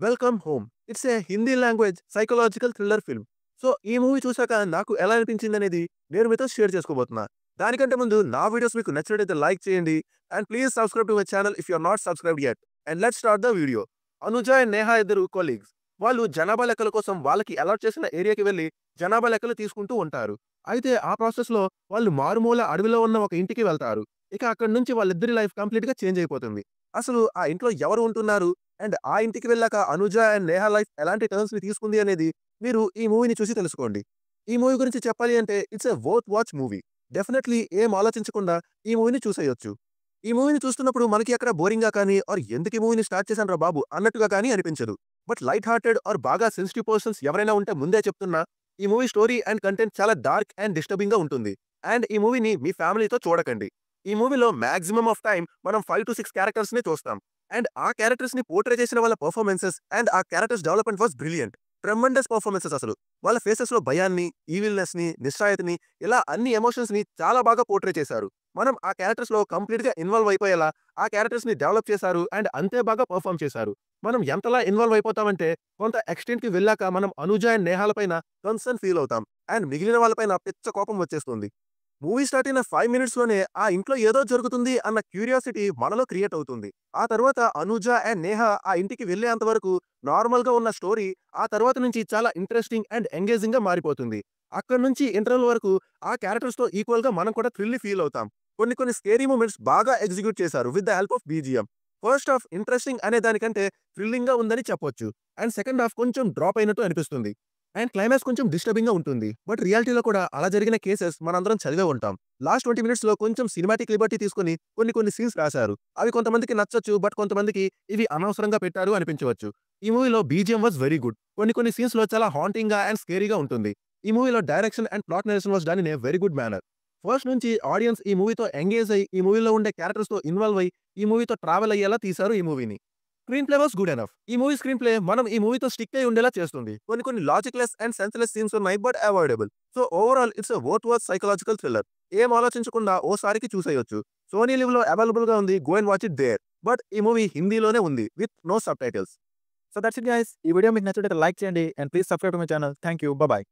Welcome home. It's a Hindi language psychological thriller film. So, ఈ movie చూసాక నాకు ఎలా అనిపించిందనేది నేను మీతో షేర్ చేసుకోబోతున్నా. దానికంటే ముందు నా వీడియోస్ మీకు నచ్చినట్టయితే లైక్ చేయండి. And please subscribe to my channel if you are not subscribed yet. And let's start the video. Anuja and Neha ఇద్దరు కొలీగ్స్. వాళ్ళు జనాభా లెక్కల కోసం వాళ్ళకి అలాట్ చేసిన ఏరియాకి వెళ్లి జనాభా లెక్కలు తీసుకుంటూ ఉంటారు. అయితే ఆ ప్రాసెస్‌లో వాళ్ళు మారుమూల అడవిలో ఉన్న ఒక ఇంటికి వెళ్తారు. ఇక అక్కడి నుంచి వాళ్ళిద్దరి లైఫ్ కంప్లీట్‌గా చేంజ్ అయిపోతుంది. అసలు ఆ ఇంట్లో ఎవరు ఉంటున్నారు? అండ్ ఆ ఇంటికి వెళ్ళాక అనుజ అండ్ నేహా లైఫ్ ఎలాంటి టర్న్స్‌ని తీసుకుంది అనేది మీరు ఈ మూవీని చూసి తెలుసుకోండి. ఈ మూవీ గురించి చెప్పాలి అంటే it's a worth watch movie. Definitely ఏం ఆలోచించకుండా ఈ మూవీని చూసేయొచ్చు. ఈ మూవీని చూస్తున్నప్పుడు మనకి ఎక్కడ బోరింగ్‌గా కానీ ఆర్ ఎందుకు ఈ మూవీని స్టార్ట్ చేశానురా బాబు అన్నట్టుగా కానీ అనిపించదు. బట్ లైట్ హార్టెడ్ ఆర్ బాగా సెన్సిటివ్ పర్సన్స్ ఎవరైనా ఉంటే ముందే చెప్తున్నా, ఈ మూవీ స్టోరీ అండ్ కంటెంట్ చాలా డార్క్ అండ్ డిస్టర్బింగ్‌గా ఉంటుంది. అండ్ ఈ మూవీని మీ ఫ్యామిలీతో చూడకండి. ఈ మూవీలో మాక్సిమం ఆఫ్ టైమ్ మనం 5-6 క్యారెక్టర్స్‌నే చూస్తాం. అండ్ ఆ క్యారెక్టర్స్‌ని పోర్ట్రే చేసిన వాళ్ళ పెర్ఫార్మన్సెస్ అండ్ ఆ characters development was brilliant. Tremendous performances అసలు. వాళ్ళ ఫేసెస్‌లో భయాన్ని, ఈవిల్‌నెస్‌ని, నిస్సహాయతని ఇలా అన్ని ఎమోషన్స్‌ని చాలా బాగా పోర్ట్రే చేశారు. మనం ఆ క్యారెక్టర్స్‌లో కంప్లీట్‌గా ఇన్వాల్వ్ అయిపోయేలా ఆ క్యారెక్టర్స్‌ని డెవలప్ చేశారు అండ్ అంతే బాగా పెర్ఫార్మ్ చేశారు. మనం ఎంతలా ఇన్వాల్వ్ అయిపోతామంటే కొంత ఎక్స్‌టెంట్‌కి వెళ్ళాక మనం అనుజ అండ్ నేహాల పైన కన్సర్న్ ఫీల్ అవుతాం. అండ్ మిగిలిన వాళ్ళ పైన పిచ్చ కోపం వచ్చేస్తుంది. మూవీ స్టార్ట్ అయిన 5 మినిట్స్‌లోనే ఆ ఇంట్లో ఏదో జరుగుతుంది అన్న క్యూరియాసిటీ మనలో క్రియేట్ అవుతుంది. ఆ తర్వాత అనుజ అండ్ నేహ ఆ ఇంటికి వెళ్ళేంత వరకు నార్మల్‌గా ఉన్న స్టోరీ ఆ తర్వాత నుంచి చాలా ఇంట్రెస్టింగ్ అండ్ ఎంగేజింగ్‌గా మారిపోతుంది. అక్కడి నుంచి ఇంటర్వెల్ వరకు ఆ క్యారెక్టర్స్‌తో ఈక్వల్‌గా మనం కూడా థ్రిల్ ఫీల్ అవుతాం. కొన్ని కొన్ని స్కేరీ మూమెంట్స్ బాగా ఎగ్జిక్యూట్ చేశారు with the help of BGM. First half interesting అనే దానికంటే థ్రిల్లింగ్‌గా ఉందని చెప్పొచ్చు. అండ్ సెకండ్ హాఫ్ కొంచెం డ్రాప్ అయినట్టు అనిపిస్తుంది. అండ్ క్లైమాక్స్ కొంచెం డిస్టర్బింగ్‌గా ఉంటుంది. బట్ రియాలిటీలో కూడా అలా జరిగిన కేసెస్ మనందరం చదివే ఉంటాం. లాస్ట్ 20 మినిట్స్‌లో కొంచెం సినిమాటిక్ లిబర్టీ తీసుకొని కొన్ని కొన్ని సీన్స్ రాశారు. అవి కొంతమందికి నచ్చొచ్చు. బట్ కొంతమందికి ఇవి అనవసరంగా పెట్టారు అనిపించవచ్చు. ఈ మూవీలో బీజీఎం వాస్ వెరీ గుడ్. కొన్ని కొన్ని సీన్స్‌లో చాలా హాంటింగ్‌గా అండ్ స్కేరీగా ఉంటుంది. ఈ మూవీలో direction and plot narration was done in a very good manner. First నుంచి ఆడియన్స్ ఈ మూవీతో ఎంగేజ్ అయ్యి, ఈ మూవీలో ఉండే క్యారెక్టర్స్‌తో ఇన్వాల్వ్ అయ్యి, ఈ మూవీతో ట్రావెల్ అయ్యేలా తీశారు ఈ మూవీని. Screen play was good enough. ఈ మూవీ స్క్రీన్ ప్లే మనం ఈ మూవీతో స్టిక్ అయ్యి ఉండేలా చేస్తుంది. కొన్ని కొన్ని లాజిక్‌లెస్ అండ్ సెన్స్‌లెస్ సీన్స్ ఉన్నాయి but avoidable. So overall it's a worth watch psychological thriller. ఏం ఆలోచించకుండా ఓసారికి చూసేయొచ్చు. సోనీ లివ్‌లో అవైలబుల్‌గా ఉంది. Go and watch it there. But ఈ మూవీ హిందీలోనే ఉంది with no subtitles. So that's it guys. ఈ వీడియో మీకు నచ్చినట్లయితే లైక్ చేయండి and please subscribe to my channel. Thank you. By by.